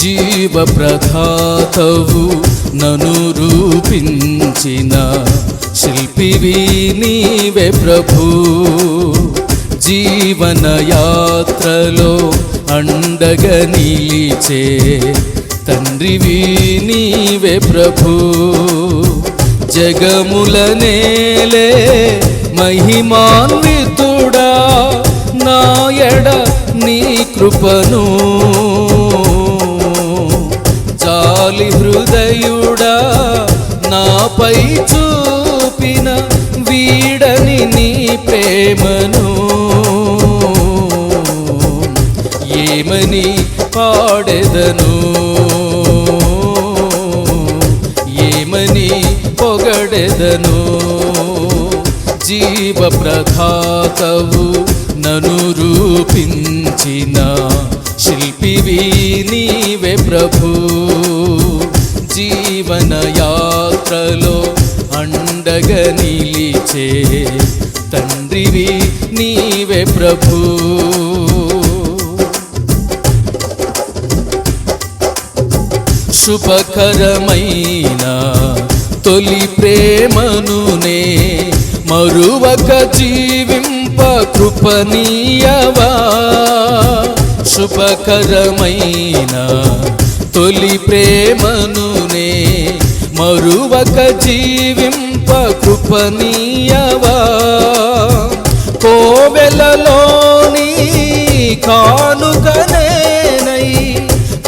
జీవ ప్రదాతవు నను రూపించిన శిల్పివి నీవే ప్రభు. జీవన యాత్రలో అండగా నిలిచే తండ్రివి నీవే ప్రభు. జగముల నేలే మహిమాన్వితుడా నాయడ నీ కృపను జాలి హృదయుడా నాపై చూపిన వీడని నీ ప్రేమను ఏమని పాడెదను, ఏమని పొగడెదను. జీవ ప్రదాతవు నను రూపించిన శిల్పివి నీవే ప్రభు. జీవన యాత్రలో అండగా నిలిచే తండ్రివి నీవే ప్రభు. శుభకరమైన తొలి ప్రేమనునే మరువక జీవింప కృపనీయవా. శుభకరమైన తొలి ప్రేమనునే మరువక జీవింప కృపనీయవా. కోవెలలోని కానుకనేనై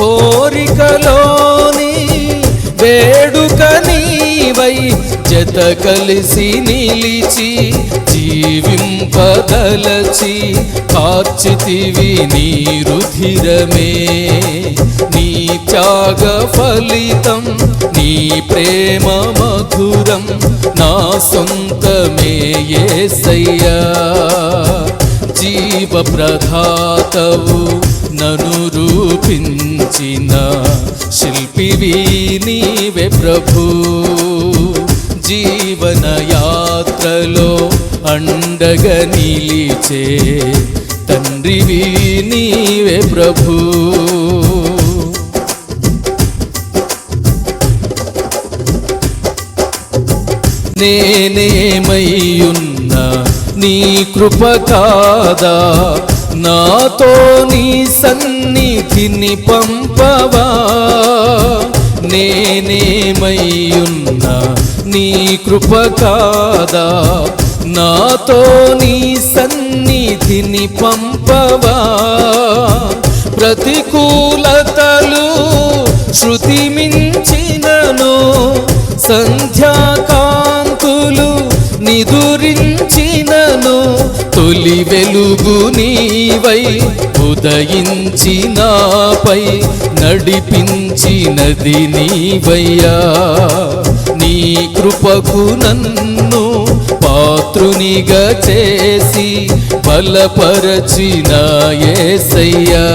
కోరికలోని వేడుక నీవై జత కలిసి నిలిచి జీవింపదలచి కార్చితివి నీ రుధిరమే. నీ త్యాగ ఫలితం నీ ప్రేమ మధురం నా సొంతమే యేసయ్యా. జీవ ప్రదాతవు నను రూపించిన శిల్పివి నీవే ప్రభు. జీవన యాత్రలో అండగా నిలిచే తండ్రివి నీవే ప్రభు. నేనేమయ్యున్న నీ కృప కాదా నాతో నీ సన్నిధిని పంపవా. నేనేమయ్యున్న నీ కృప కాదా నాతో నీ సన్నిధిని పంపవా. ప్రతికూలతలు శృతి మించినను సంధ్యాకాంతులు నిదురించినను తొలి వెలుగు నీవై ఉదయించి నాపై నడిపించినది నీవయ్యా. నీ కృపకు నన్ను పాత్రునిగా చేసి బలపరచిన యేసయ్యా.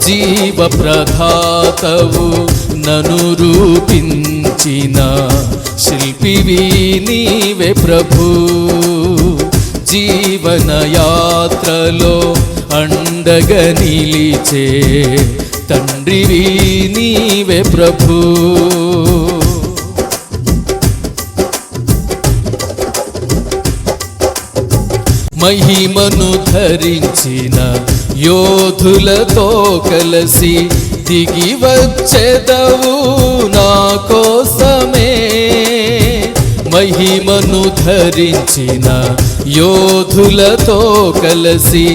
జీవ ప్రదాతవు నను రూపించిన శిల్పివి నీవే ప్రభు. జీవన యాత్రలో అండగా నిలిచే తండ్రివి నీవే ప్రభు. మహిమను ధరించిన యోధులతో కలిసి దిగి వచ్చెదవు నా కోసమే. మహిమను ధరించిన యోధులతో కలిసి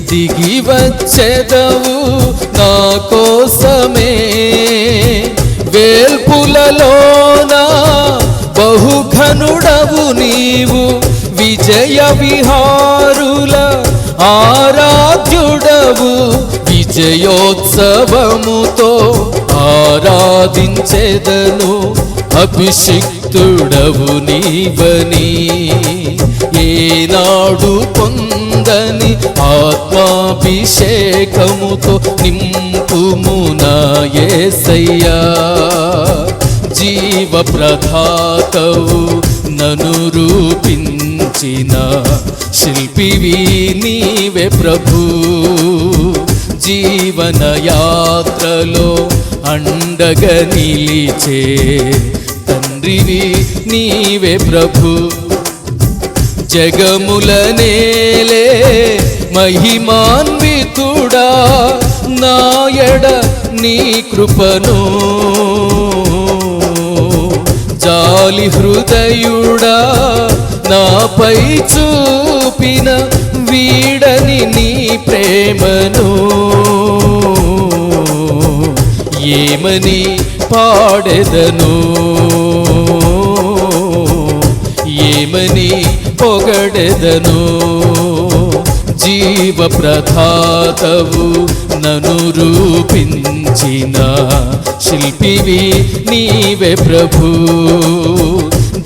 దిగి వచ్చెదవు నా కోసమే. వేల్పులలోన బహుఘనుడవు నీవు విజయ విహారుల ఆరాధ్యుడవు. విజయోత్సవముతో ఆరాధించెదను అభిషిక్తుడవు నీవని. ఏనాడు పొందని ఆత్మాభిషేకముతో నింపుము నా యేసయ్యా. జీవ ప్రదాతవు నను రూపించిన శిల్పివి నీవే ప్రభు. జీవన యాత్రలో అండగా నిలిచే తండ్రివి నీవే ప్రభు. జగముల నేలే మహిమాన్వితుడా, నాయడ నీ కృపను జాలి హృదయుడా నాపై చూపిన వీడని నీ ప్రేమను ఏమని పాడెదను, ఏమని పొగడెదను. జీవ ప్రదాతవు నన్ను రూపించిన శిల్పివి నీవే ప్రభు.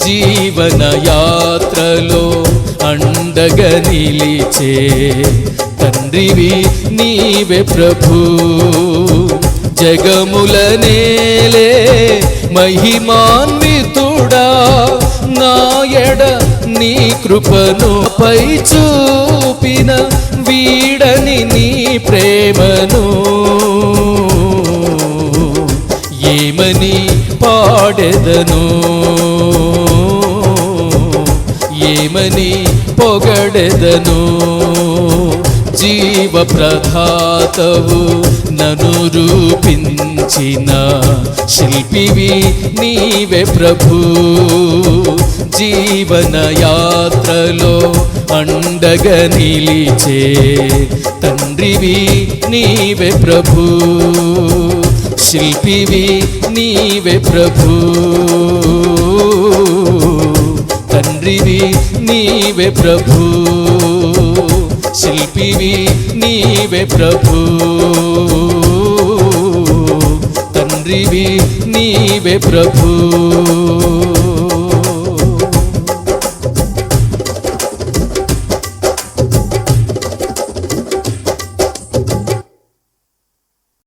జీవన యాత్రలో అండగా నిలిచే తండ్రివి నీవే ప్రభు. జగముల నేలే మహిమాన్వితుడా, నాయడ నీ కృపను పై చూపిన వీడని నీ ప్రేమను ఏమని పాడెదను, ఏమని పొగడెదను. జీవ ప్రదాతవు నన్ను రూపించిన శిల్పివి నీవే ప్రభు. జీవన యాత్రలో అండగా నిలిచే తండ్రివి నీవే ప్రభు. శిల్పివి నీవే ప్రభు, తండ్రివి నీవే ప్రభు. శిల్పివి నీవే ప్రభు, తండ్రివి నీవే ప్రభు.